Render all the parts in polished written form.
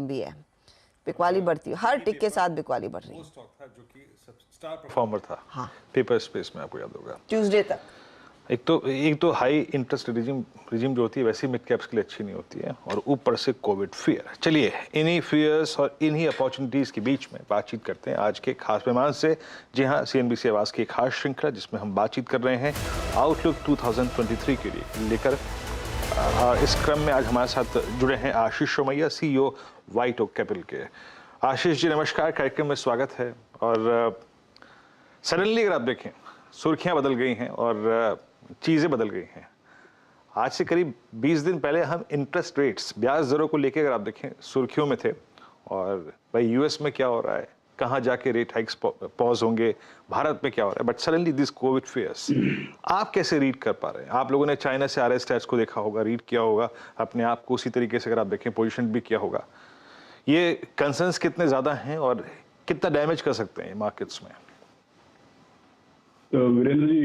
Time भी है, बिकवाली बढ़ती है, हर टिक के साथ बिकवाली बढ़ रही है। वो स्टॉक था जो कि सब स्टार परफॉर्मर था, हाँ, पेपर स्पेस में, आपको याद होगा ट्यूसडे तक। एक तो हाई इंटरेस्ट रिजिम जो होती है वैसी मिड कैप्स के लिए अच्छी नहीं होती है, और ऊपर से कोविड फियर। चलिए इन्हीं फियर्स और इन्हीं अपॉर्चुनिटीज़ के बीच में बातचीत करते हैं आज के खास मेहमान से। जी हाँ, CNBC आवाज़ की एक खास श्रृंखला जिसमें हम बातचीत कर रहे हैं आउटलुक 2023 के लिए लेकर। इस क्रम में आज हमारे साथ जुड़े हैं Ashish Somaiya, CEO White Oak Capital के। आशीष जी नमस्कार, कार्यक्रम में स्वागत है। और सडनली अगर आप देखें सुर्खियां बदल गई हैं और चीज़ें बदल गई हैं। आज से करीब 20 दिन पहले हम इंटरेस्ट रेट्स, ब्याज दरों को लेकर अगर आप देखें सुर्खियों में थे, और भाई US में क्या हो रहा है, कहाँ जाके रेट हाइक्स पॉज होंगे, भारत में क्या हो रहा है, but suddenly this covid fears आप कैसे रीड कर पा रहे हैं? आप लोगों ने चाइना से आ रहे स्टैट्स को देखा होगा, रीड किया होगा, अपने आप को उसी तरीके से अगर आप देखें पोजिशन भी किया होगा। ये कंसर्न्स कितने ज़्यादा हैं और कितना डैमेज कर सकते हैं मार्केट्स में? Virendra ji,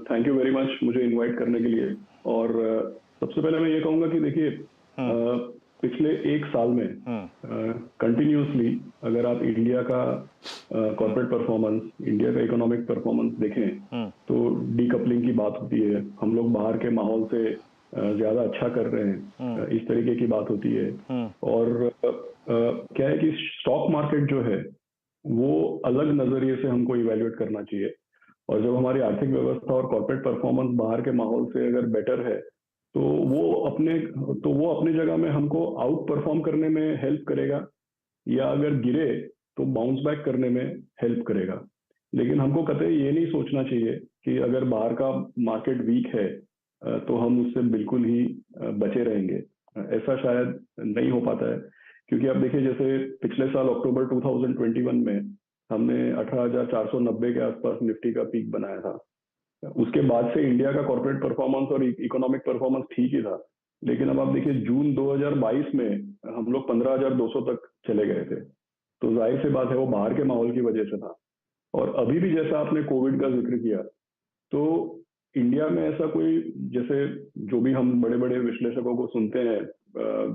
thank you very much मुझे इनवाइट करने के लिए। और सबसे पहले मैं ये कहूंगा कि देखिए, पिछले एक साल में कंटिन्यूसली अगर आप इंडिया का कॉर्पोरेट परफॉर्मेंस, इंडिया का इकोनॉमिक परफॉर्मेंस देखें तो डीकपलिंग की बात होती है, हम लोग बाहर के माहौल से ज्यादा अच्छा कर रहे हैं, इस तरीके की बात होती है। और क्या है कि स्टॉक मार्केट जो है वो अलग नजरिए से हमको इवेल्युएट करना चाहिए। और जब हमारी आर्थिक व्यवस्था और कॉर्पोरेट परफॉर्मेंस बाहर के माहौल से अगर बेटर है तो वो अपने जगह में हमको आउट परफॉर्म करने में हेल्प करेगा, या अगर गिरे तो बाउंस बैक करने में हेल्प करेगा। लेकिन हमको कतई ये नहीं सोचना चाहिए कि अगर बाहर का मार्केट वीक है तो हम उससे बिल्कुल ही बचे रहेंगे। ऐसा शायद नहीं हो पाता है, क्योंकि आप देखिए जैसे पिछले साल अक्टूबर 2021 में हमने 18,490 के आसपास निफ्टी का पीक बनाया था। उसके बाद से इंडिया का कॉर्पोरेट परफॉर्मेंस और इकोनॉमिक परफॉर्मेंस ठीक ही था, लेकिन अब आप देखिए जून 2022 में हम लोग 15,200 तक चले गए थे। तो जाहिर सी बात है वो बाहर के माहौल की वजह से था। और अभी भी जैसा आपने कोविड का जिक्र किया, तो इंडिया में ऐसा कोई, जैसे जो भी हम बड़े बड़े विश्लेषकों को सुनते हैं,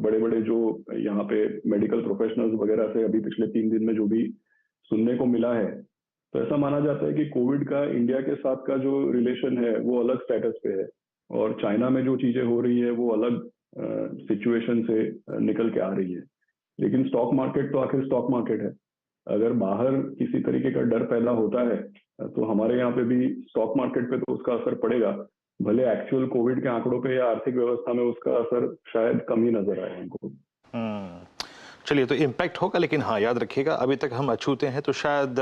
बड़े बड़े जो यहाँ पे मेडिकल प्रोफेशनल्स वगैरह से अभी पिछले 3 दिन में जो भी सुनने को मिला है, तो ऐसा माना जाता है कि कोविड का इंडिया के साथ का जो रिलेशन है वो अलग स्टेटस पे है, और चाइना में जो चीजें हो रही है वो अलग सिचुएशन से निकल के आ रही है। लेकिन स्टॉक मार्केट तो आखिर स्टॉक मार्केट है। अगर बाहर किसी तरीके का डर पैदा होता है तो हमारे यहाँ पे भी स्टॉक मार्केट पे तो उसका असर पड़ेगा, भले एक्चुअल कोविड के आंकड़ों पे या आर्थिक व्यवस्था में उसका असर शायद कम ही नजर आए हमको। चलिए, तो इम्पैक्ट होगा, लेकिन हाँ याद रखिएगा अभी तक हम अछूते हैं, तो शायद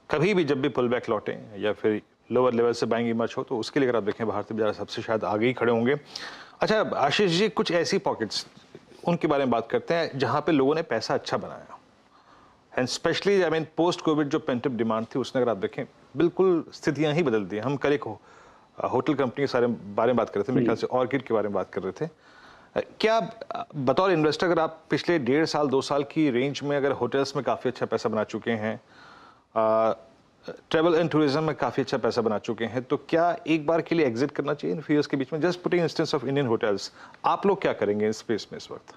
कभी भी जब भी पुल बैक लौटें या फिर लोअर लेवल से बाइंग इमर्ज हो, तो उसके लिए अगर आप देखें भारतीय बाजार सबसे शायद आगे ही खड़े होंगे। अच्छा आशीष जी, कुछ ऐसी पॉकेट्स उनके बारे में बात करते हैं जहां पे लोगों ने पैसा अच्छा बनाया, and specially I mean post Covid जो पेंटअप डिमांड थी उसने अगर आप देखें बिल्कुल स्थितियां ही बदल दी। हम कल एक होटल कंपनी के बारे में बात कर रहे थे, मेरे ख्याल से ऑर्किड के बारे में बात कर रहे थे। क्या बतौर इन्वेस्टर अगर आप पिछले 1.5 साल 2 साल की रेंज में अगर होटल्स में काफ़ी अच्छा पैसा बना चुके हैं, ट्रैवल एंड टूरिज्म में काफ़ी अच्छा पैसा बना चुके हैं, तो क्या एक बार के लिए एग्जिट करना चाहिए इन फियर्स के बीच में? Just putting instance of Indian hotels, आप लोग क्या करेंगे इस स्पेस में इस वक्त?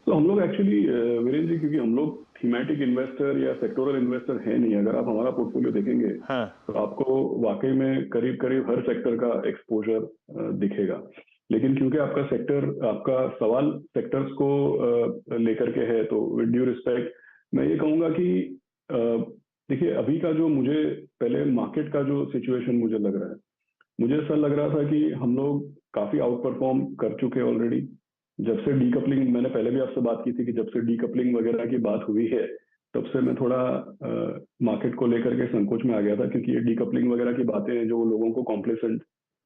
तो हम लोग एक्चुअली वीरेंद्र जी, क्योंकि हम लोग थीमेटिक इन्वेस्टर या सेक्टोरल इन्वेस्टर है नहीं। अगर आप हमारा पोर्टफोलियो देखेंगे तो आपको वाकई में करीब करीब हर सेक्टर का एक्सपोजर दिखेगा। लेकिन क्योंकि आपका सवाल सेक्टर्स को लेकर के है, तो विद ड्यू रिस्पेक्ट मैं ये कहूंगा कि देखिए अभी का जो मुझे पहले मार्केट का जो सिचुएशन मुझे लग रहा है, मुझे ऐसा लग रहा था कि हम लोग काफी आउट परफॉर्म कर चुके हैं ऑलरेडी। जब से डीकपलिंग, मैंने पहले भी आपसे बात की थी कि जब से डीकपलिंग वगैरह की बात हुई है तब से मैं थोड़ा मार्केट को लेकर के संकोच में आ गया था, क्योंकि ये डीकपलिंग वगैरह की बातें हैं जो लोगों को कॉम्प्लेसेंट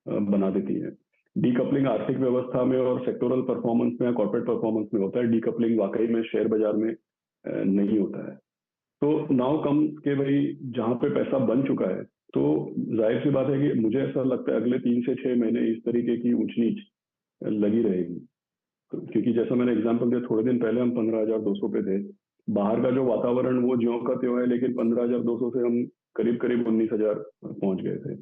बना देती हैं। डीकपलिंग आर्थिक व्यवस्था में और सेक्टोरल परफॉर्मेंस में या कॉर्पोरेट परफॉर्मेंस में होता है, डीकपलिंग वाकई में शेयर बाजार में नहीं होता है। तो नाउ कम के भाई जहां पे पैसा बन चुका है, तो जाहिर सी बात है कि मुझे ऐसा लगता है अगले 3 से 6 महीने इस तरीके की ऊंच नीच लगी रहेगी। क्योंकि जैसा मैंने एग्जांपल दिया, थोड़े दिन पहले हम 15,200 पे थे, बाहर का जो वातावरण वो ज्यों का त्यों है, लेकिन 15,200 से हम करीब करीब 19,000 पहुंच गए थे।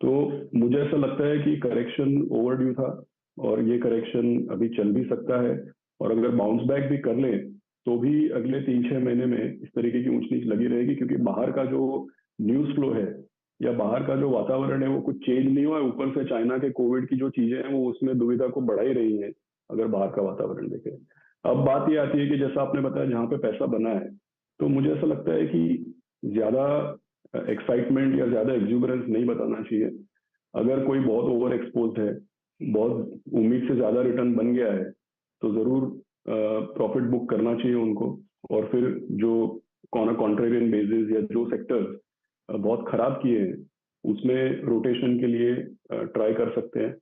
तो मुझे ऐसा लगता है कि करेक्शन ओवरड्यू था और ये करेक्शन अभी चल भी सकता है। और अगर बाउंस बैक भी कर लें तो भी अगले 3-6 महीने में इस तरीके की ऊंच नीच लगी रहेगी, क्योंकि बाहर का जो न्यूज फ्लो है या बाहर का जो वातावरण है वो कुछ चेंज नहीं हुआ है। ऊपर से चाइना के कोविड की जो चीजें हैं वो उसमें दुविधा को बढ़ा ही रही है अगर बाहर का वातावरण देखें। अब बात ये आती है कि जैसा आपने बताया जहाँ पे पैसा बना है, तो मुझे ऐसा लगता है कि ज्यादा एक्साइटमेंट या ज्यादा एक्सूबरेंस नहीं बताना चाहिए। अगर कोई बहुत ओवर एक्सपोज है, बहुत उम्मीद से ज्यादा रिटर्न बन गया है, तो जरूर प्रॉफिट बुक करना चाहिए उनको। और फिर जो ऑन अ कॉन्ट्रेरियन बेसिस या जो सेक्टर्स बहुत खराब किए हैं उसमें रोटेशन के लिए ट्राई कर सकते हैं।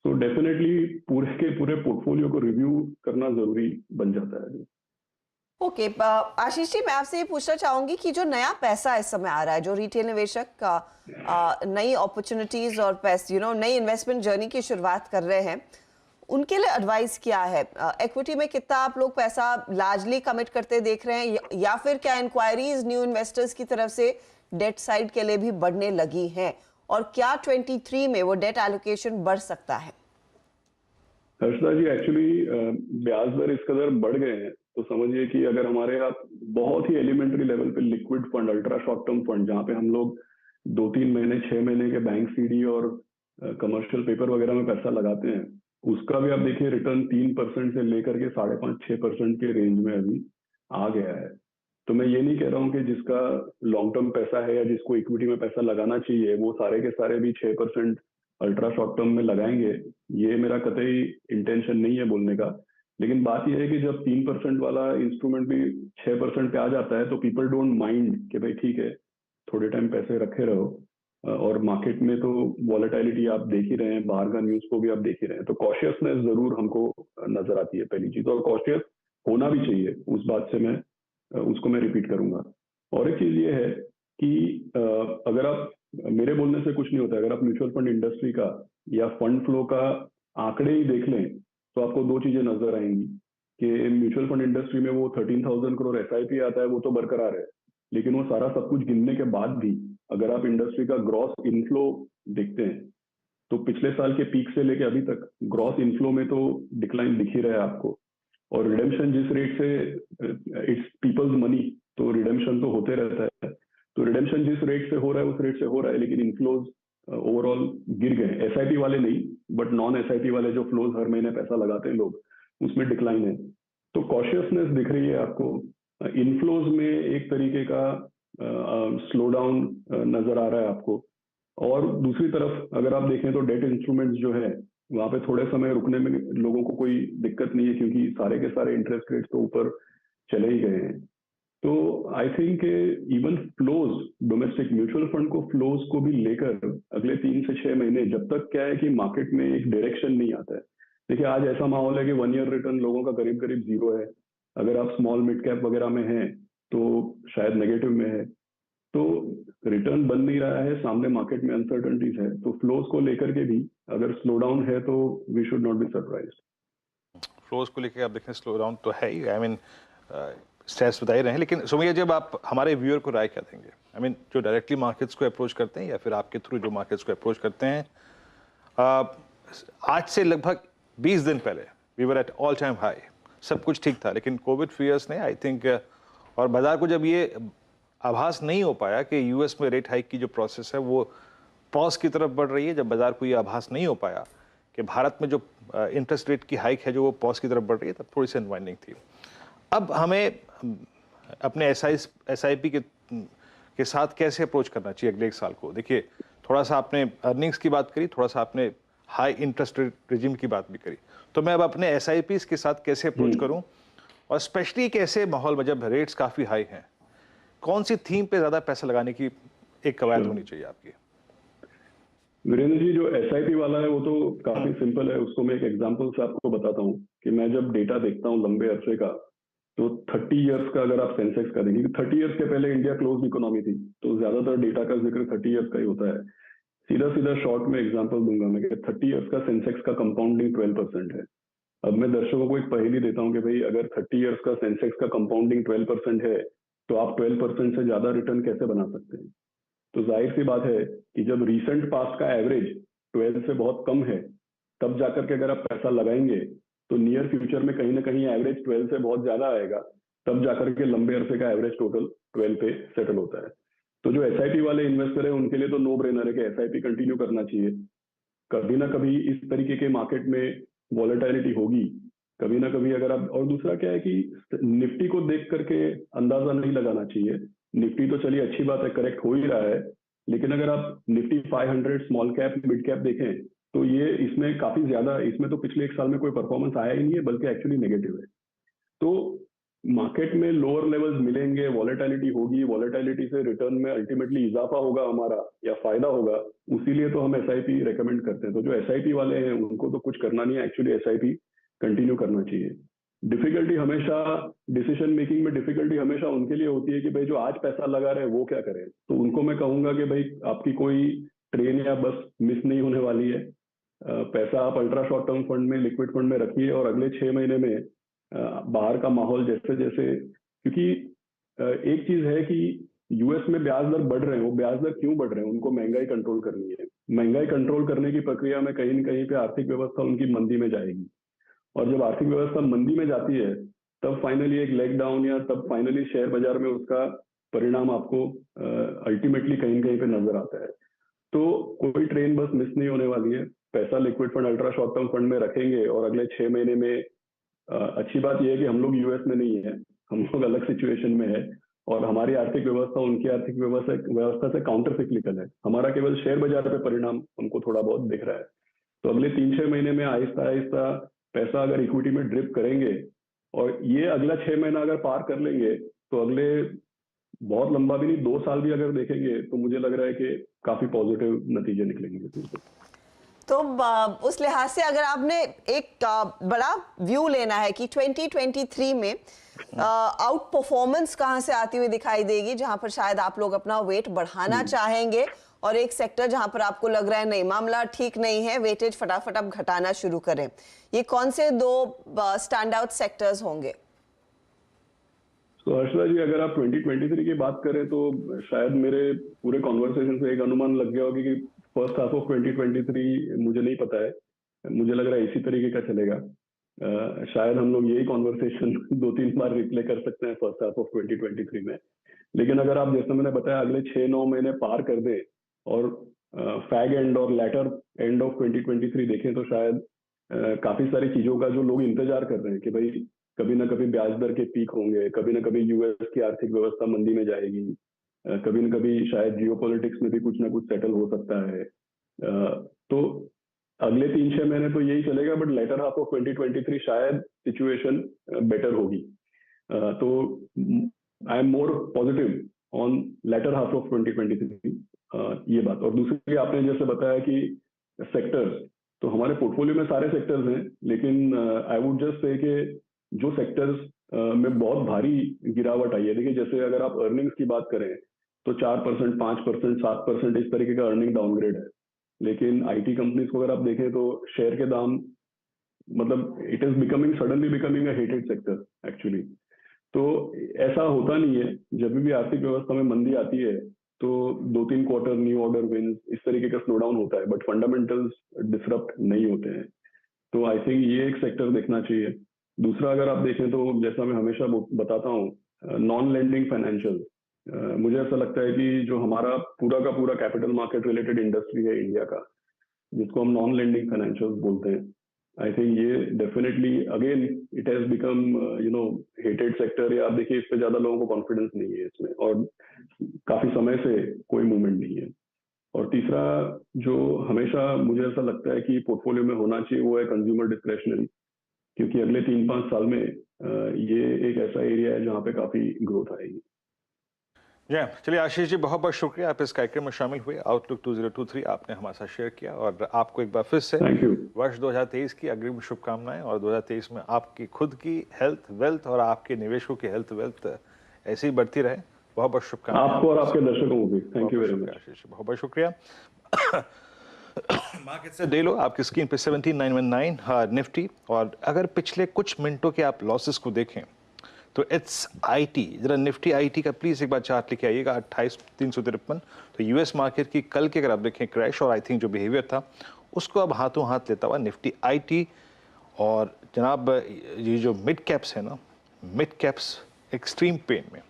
तो डेफिनेटली पूरे के पूरे पोर्टफोलियो को रिव्यू करना जरूरी बन जाता है। ओके, आशीष जी, मैं आपसे ये पूछना चाहूंगी कि जो नया पैसा इस समय आ रहा है, जो रिटेल निवेशक का नई अपॉर्चुनिटीज और पैसे नई इन्वेस्टमेंट जर्नी की शुरुआत कर रहे हैं, उनके लिए एडवाइस क्या है? इक्विटी में कितना आप लोग पैसा लार्जली कमिट करते देख रहे हैं, या फिर क्या इंक्वायरीज न्यू इन्वेस्टर्स की तरफ से डेट साइड के लिए भी बढ़ने लगी हैं, और क्या 23 में वो डेट एलोकेशन बढ़ सकता है? हर्षदा जी, एक्चुअली ब्याज दर इस कदर बढ़ गए हैं तो समझिए कि अगर हमारे यहाँ बहुत ही एलिमेंट्री लेवल पे liquid fund, ultra short term fund, जहाँ पे हम लोग 2-3 महीने 6 महीने के बैंक सीडी और कमर्शियल पेपर वगैरह में पैसा लगाते हैं, उसका भी आप देखिए रिटर्न 3% से लेकर के 5.5-6% के रेंज में अभी आ गया है। तो मैं ये नहीं कह रहा हूँ कि जिसका लॉन्ग टर्म पैसा है या जिसको इक्विटी में पैसा लगाना चाहिए वो सारे के सारे भी 6% अल्ट्रा शॉर्ट टर्म में लगाएंगे, ये मेरा कतई इंटेंशन नहीं है बोलने का। लेकिन बात यह है कि जब 3% वाला इंस्ट्रूमेंट भी 6% पे आ जाता है तो पीपल डोंट माइंड कि भाई ठीक है थोड़े टाइम पैसे रखे रहो। और मार्केट में तो वॉलेटिलिटी आप देख ही रहे हैं, बाहर का न्यूज को भी आप देख ही रहे हैं, तो कॉशियसनेस जरूर हमको नजर आती है पहली चीज, और कॉशियस होना भी चाहिए। उस बात से मैं उसको मैं रिपीट करूंगा। और एक चीज ये है कि अगर आप, मेरे बोलने से कुछ नहीं होता, अगर आप म्यूचुअल फंड इंडस्ट्री का या फंड फ्लो का आंकड़े ही देख लें तो आपको दो चीजें नजर आएंगी कि म्यूचुअल फंड इंडस्ट्री में वो 13,000 करोड़ एसआईपी आता है, वो तो बरकरार है, लेकिन वो सारा सब कुछ गिनने के बाद भी अगर आप इंडस्ट्री का ग्रॉस इनफ्लो देखते हैं तो पिछले साल के पीक से लेके अभी तक ग्रॉस इनफ्लो में तो डिक्लाइन दिख ही रहा है आपको। और रिडेम्पशन जिस रेट से, इट्स पीपल्स मनी, तो रिडेम्पशन तो होते रहता है, तो रिडेम्पशन जिस रेट से हो रहा है उस रेट से हो रहा है, लेकिन इनफ्लोज ओवरऑल गिर गए। एसआईपी वाले नहीं, बट नॉन एसआईपी वाले जो फ्लोज हर महीने पैसा लगाते हैं लोग, उसमें डिक्लाइन है। तो कॉशियसनेस दिख रही है आपको। इनफ्लोज में एक तरीके का स्लो डाउन नजर आ रहा है आपको। और दूसरी तरफ अगर आप देखें तो डेट इंस्ट्रूमेंट्स जो है वहां पे थोड़े समय रुकने में लोगों को कोई दिक्कत नहीं है, क्योंकि सारे के सारे इंटरेस्ट रेट तो ऊपर चले ही गए हैं। तो I think even flows, domestic mutual fund को फ्लोज को भी लेकर अगले 3 से 6 महीने, जब तक क्या है कि मार्केट में एक डायरेक्शन नहीं आता है। देखिए आज ऐसा माहौल है कि 1 ईयर रिटर्न लोगों का करीब करीब 0 है। अगर आप स्मॉल मिड कैप वगैरह में हैं तो शायद नेगेटिव में है, तो रिटर्न बन नहीं रहा है, सामने मार्केट में अनसर्टनिटीज है, तो फ्लोज को लेकर के भी अगर स्लो डाउन है तो we should not be surprised. Flows को लेकर आप देखें स्लो डाउन तो है ही, आई मीन स्ट्रेस बता ही रहे हैं, लेकिन सुमिया जब आप हमारे व्यूअर को राय क्या देंगे? आई मीन जो डायरेक्टली मार्केट्स को अप्रोच करते हैं या फिर आपके थ्रू जो मार्केट्स को अप्रोच करते हैं, आज से लगभग 20 दिन पहले we were at all time high, सब कुछ ठीक था, लेकिन कोविड फियर्स ने आई थिंक, और बाजार को जब ये आभास नहीं हो पाया कि यूएस में रेट हाइक की जो प्रोसेस है वो पॉज की तरफ बढ़ रही है, जब बाजार को ये आभास नहीं हो पाया कि भारत में जो इंटरेस्ट रेट की हाइक है जो वो पॉज की तरफ बढ़ रही है, तब थोड़ी सी अनवाइंडिंग थी। अब हमें अपने एसआईपी के साथ कैसे अप्रोच करना चाहिए अगले 1 साल को? देखिए थोड़ा सा आपने अर्निंग्स की बात करी, थोड़ा सा आपने हाई इंटरेस्ट रेट रिजिम की बात भी करी, तो मैं अब अपने एसआईपीज के साथ कैसे अप्रोच करूं, और स्पेशली कैसे माहौल में जब रेट्स काफ़ी हाई हैं, कौन सी थीम पे ज़्यादा पैसा लगाने की एक कवायद होनी चाहिए आपकी? वीरेंद्र जी, जो एसआईपी वाला है वो तो काफी सिंपल है। उसको मैं एक एग्जांपल से आपको बताता हूँ कि मैं जब डेटा देखता हूँ लंबे अरसे का, तो 30 इयर्स का अगर आप सेंसेक्स का देखिए, 30 इयर्स के पहले इंडिया क्लोज इकोनॉमी थी, तो ज्यादातर डेटा का जिक्र 30 इयर्स का ही होता है। सीधा सीधा शॉर्ट में एग्जांपल दूंगा मैं कि 30 इयर्स का सेंसेक्स का कंपाउंडिंग 12% है। अब मैं दर्शकों को एक पहेली देता हूँ कि भाई अगर 30 इयर्स का सेंसेक्स का कंपाउंडिंग 12% है तो आप 12% से ज्यादा रिटर्न कैसे बना सकते हैं? तो जाहिर सी बात है कि जब रीसेंट पास्ट का एवरेज 12 से बहुत कम है, तब जाकर के अगर आप पैसा लगाएंगे तो नियर फ्यूचर में कहीं ना कहीं एवरेज 12 से बहुत ज्यादा आएगा, तब जाकर के लंबे अरसे का एवरेज टोटल 12 पे सेटल होता है। तो जो एसआईपी वाले इन्वेस्टर है उनके लिए तो नो ब्रेनर है कि एसआईपी कंटिन्यू करना चाहिए। कभी ना कभी इस तरीके के मार्केट में वॉलेटिलिटी होगी, कभी ना कभी अगर आप, और दूसरा क्या है कि निफ्टी को देख करके अंदाजा नहीं लगाना चाहिए। निफ्टी तो चलिए अच्छी बात है, करेक्ट हो ही रहा है, लेकिन अगर आप Nifty 500 small cap mid cap देखें तो ये इसमें काफी ज्यादा, इसमें तो पिछले एक साल में कोई परफॉर्मेंस आया ही नहीं है, बल्कि एक्चुअली नेगेटिव है। तो मार्केट में लोअर लेवल्स मिलेंगे, वॉलेटिलिटी होगी, वॉलेटिलिटी से रिटर्न में अल्टीमेटली इजाफा होगा हमारा या फायदा होगा, उसीलिए तो हम एसआईपी रेकमेंड करते हैं। तो जो एसआईपी वाले हैं उनको तो कुछ करना नहीं है, एक्चुअली एसआईपी कंटिन्यू करना चाहिए। डिफिकल्टी हमेशा, डिसीजन मेकिंग में डिफिकल्टी हमेशा उनके लिए होती है कि भाई जो आज पैसा लगा रहे हैं वो क्या करें। तो उनको मैं कहूंगा कि भाई आपकी कोई ट्रेन या बस मिस नहीं होने वाली है। पैसा आप अल्ट्रा शॉर्ट टर्म फंड में, लिक्विड फंड में रखिए और अगले 6 महीने में बाहर का माहौल जैसे जैसे, क्योंकि एक चीज है कि यूएस में ब्याज दर बढ़ रहे हैं, वो ब्याज दर क्यों बढ़ रहे हैं, उनको महंगाई कंट्रोल करनी है। महंगाई कंट्रोल करने की प्रक्रिया में कहीं न कहीं पे आर्थिक व्यवस्था उनकी मंदी में जाएगी, और जब आर्थिक व्यवस्था मंदी में जाती है तब फाइनली एक लेग डाउन, या तब फाइनली शेयर बाजार में उसका परिणाम आपको अल्टीमेटली कहीं न कहीं पे नजर आता है। तो कोई ट्रेन बस मिस नहीं होने वाली है। पैसा liquid fund, ultra short term fund में रखेंगे और अगले 6 महीने में, अच्छी बात यह है कि हम लोग यूएस में नहीं है, हम लोग अलग सिचुएशन में है, और हमारी आर्थिक व्यवस्था उनकी आर्थिक व्यवस्था से काउंटर सिक्लिकल है। हमारा केवल शेयर बाजार पे परिणाम हमको थोड़ा बहुत दिख रहा है। तो अगले 3-6 महीने में आहिस्ता आहिस्ता पैसा अगर इक्विटी में ड्रिप करेंगे, और ये अगला 6 महीना अगर पार कर लेंगे, तो अगले बहुत लंबा भी नहीं, 2 साल भी अगर देखेंगे तो मुझे लग रहा है कि काफी पॉजिटिव नतीजे निकलेंगे। तो उस लिहाज से अगर आपने एक बड़ा व्यू लेना है कि 2023 में आउट परफॉर्मेंस कहां से आती हुई दिखाई देगी, जहां पर शायद आप लोग अपना वेट बढ़ाना चाहेंगे, और एक सेक्टर जहां पर आपको लग रहा है नहीं, मामला ठीक नहीं है, वेटेज फटाफट अब घटाना शुरू करें, ये कौन से 2 स्टैंड आउट सेक्टर्स होंगे? तो हर्षदा जी, अगर आप 2023 की बात करें तो शायद मेरे पूरे कॉन्वर्सेशन से एक अनुमान लग गया होगा कि फर्स्ट हाफ ऑफ 2023 मुझे नहीं पता है, मुझे लग रहा है इसी तरीके का चलेगा। शायद हम लोग यही कॉन्वर्सेशन 2-3 बार रिप्ले कर सकते हैं फर्स्ट हाफ ऑफ 2023 में। लेकिन अगर आप, जैसे मैंने बताया, अगले 6-9 महीने पार कर दें और फैग एंड और लेटर एंड ऑफ 2023 देखें, तो शायद काफी सारी चीजों का जो लोग इंतजार कर रहे हैं कि भाई कभी ना कभी ब्याज दर के पीक होंगे, कभी ना कभी यूएस की आर्थिक व्यवस्था मंदी में जाएगी, कभी न कभी शायद जियोपॉलिटिक्स में भी कुछ ना कुछ सेटल हो सकता है। तो अगले 3-6 महीने तो यही चलेगा, बट लेटर हाफ ऑफ 2023 शायद सिचुएशन बेटर होगी। तो I am more positive on later half of 2023, ये बात। और दूसरी, आपने जैसे बताया कि सेक्टर्स, तो हमारे पोर्टफोलियो में सारे सेक्टर्स हैं, लेकिन आई वुड जस्ट से कि जो सेक्टर्स में बहुत भारी गिरावट आई है, देखिए जैसे अगर आप अर्निंग्स की बात करें तो 4%, 5%, 7% इस तरीके का अर्निंग डाउनग्रेड है। लेकिन आईटी कंपनीज को अगर आप देखें तो शेयर के दाम, मतलब it is becoming, suddenly becoming a hated sector actually. तो ऐसा होता नहीं है, जब भी आर्थिक व्यवस्था में मंदी आती है तो 2-3 क्वार्टर न्यू ऑर्डर विन्स, इस तरीके का स्लो डाउन होता है, बट फंडामेंटल्स डिसरप्ट नहीं होते हैं। तो आई थिंक ये एक सेक्टर देखना चाहिए। दूसरा, अगर आप देखें तो जैसा मैं हमेशा बताता हूँ, नॉन लेंडिंग फाइनेंशियल, मुझे ऐसा लगता है कि जो हमारा पूरा का पूरा कैपिटल मार्केट रिलेटेड इंडस्ट्री है इंडिया का, जिसको हम नॉन लेंडिंग फाइनेंशियल बोलते हैं, आई थिंक ये definitely again it has become hated sector. या आप देखिए, इस पे ज्यादा लोगों को कॉन्फिडेंस नहीं है इसमें, और काफी समय से कोई मूवमेंट नहीं है। और तीसरा, जो हमेशा मुझे ऐसा लगता है कि पोर्टफोलियो में होना चाहिए, वो है कंज्यूमर डिस्क्रेशनरी, क्योंकि अगले 3-5 साल में ये एक ऐसा एरिया है जहाँ पे काफी ग्रोथ आएगी। चलिए आशीष जी, बहुत बहुत शुक्रिया, आप इस कार्यक्रम में शामिल हुए। आउटलुक 2023 आपने हमारे साथ शेयर किया, और आपको एक बार फिर से वर्ष 2023 की अग्रिम शुभकामनाएं, और 2023 में आपकी खुद की हेल्थ वेल्थ और आपके निवेशकों की हेल्थ वेल्थ ऐसे ही बढ़ती रहे। बहुत बहुत शुभकामनाएं आपको और आपके दर्शकों को भी। थैंक यू वेरी मच आशीष, बहुत बहुत शुक्रिया। मार्केट से डे लो आपकी स्क्रीन पे 17,919 निफ्टी, और अगर पिछले कुछ मिनटों के आप लॉसेस को देखें तो इट्स आईटी, जरा निफ्टी आईटी का प्लीज एक बार चार्ट लेके आइएगा, 28,353। तो यूएस मार्केट की कल के अगर आप देखें क्रैश और आई थिंक जो बिहेवियर था, उसको अब हाथों हाथ लेता हुआ निफ्टी आईटी और जनाब ये जो मिड कैप्स है ना, मिड कैप्स एक्सट्रीम पेन में,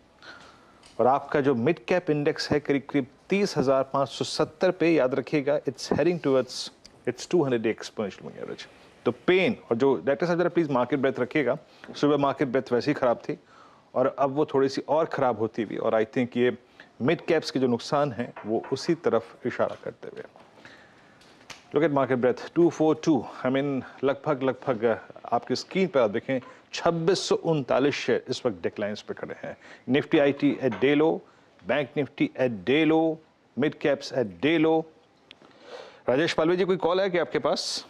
और आपका जो मिड कैप इंडेक्स है करीब करीब 30,570 पे, याद रखिएगा it's heading towards it's 200 exponential moving average. तो पेन, और जो डायरेक्टर साहब जरा प्लीज मार्केट ब्रेथ रखिएगा, सुबह मार्केट ब्रेथ वैसे ही खराब थी और अब वो थोड़ी सी और ख़राब होती हुई, और आई थिंक ये मिड कैप्स के जो नुकसान हैं वो उसी तरफ इशारा करते हुए। Look at market breadth 242, I mean लगभग आपकी स्क्रीन पर आप देखें 2639 शेयर इस वक्त डिक्लाइंस पे खड़े हैं। Nifty IT at day low, bank Nifty at day low, mid caps at day low. Rajesh Palve ji, कोई कॉल है क्या आपके पास?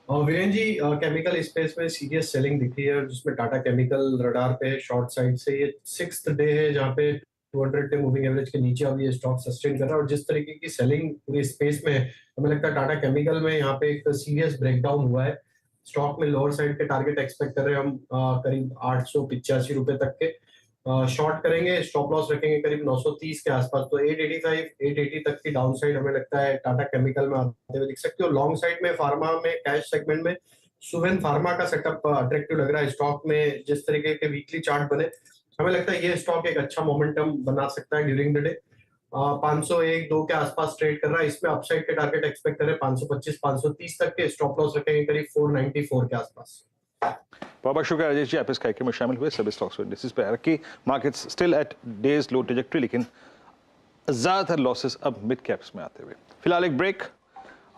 वीरेन जी, केमिकल स्पेस में सीरियस सेलिंग दिख रही है, जिसमें टाटा केमिकल रडार पे है शॉर्ट साइड से। ये 6th डे है जहाँ पे 200 डे मूविंग एवरेज के नीचे अब ये स्टॉक सस्टेन कर रहा है, और जिस तरीके की सेलिंग पूरी स्पेस में है, हमें लगता है टाटा केमिकल में यहाँ पे एक सीरियस ब्रेकडाउन हुआ है। स्टॉक में लोअर साइड के टारगेट एक्सपेक्ट कर रहे हैं हम, करीब 885 रुपए तक के। शॉर्ट करेंगे, स्टॉप लॉस रखेंगे करीब 930 के आसपास, तो 885 880 तक की डाउन साइड हमें लगता है टाटा केमिकल में आते हुए दिख सकते हो। लॉन्ग साइड में फार्मा में, कैश सेगमेंट में सुवेन फार्मा का सेटअप अट्रैक्टिव लग रहा है। स्टॉक में जिस तरीके के वीकली चार्ट बने, हमें लगता है ये स्टॉक एक अच्छा मोमेंटम बना सकता है ड्यूरिंग द डे। 501-2 के आसपास ट्रेड कर रहा है, इसमें अपसाइड के टारगेट एक्सपेक्ट करें 525-530 तक के। स्टॉप लॉस रखेंगे करीब 494 के आसपास। बहुत बहुत शुक्रिया राजेश जी, आप इस कार्यक्रम में शामिल हुए। सभी स्टॉक्स इंडेक्सेस पे हालांकि markets still at days low trajectory, लेकिन ज़्यादातर लॉसेस अब मिड कैप्स में आते हुए। फिलहाल एक ब्रेक,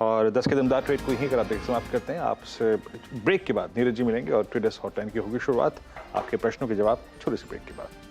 और 10 के दमदार ट्रेड को यहीं कराते समाप्त करते हैं। आपसे ब्रेक के बाद नीरज जी मिलेंगे और ट्रेडर्स हॉटलाइन की होगी शुरुआत। आपके प्रश्नों के जवाब छोटे से ब्रेक के बाद।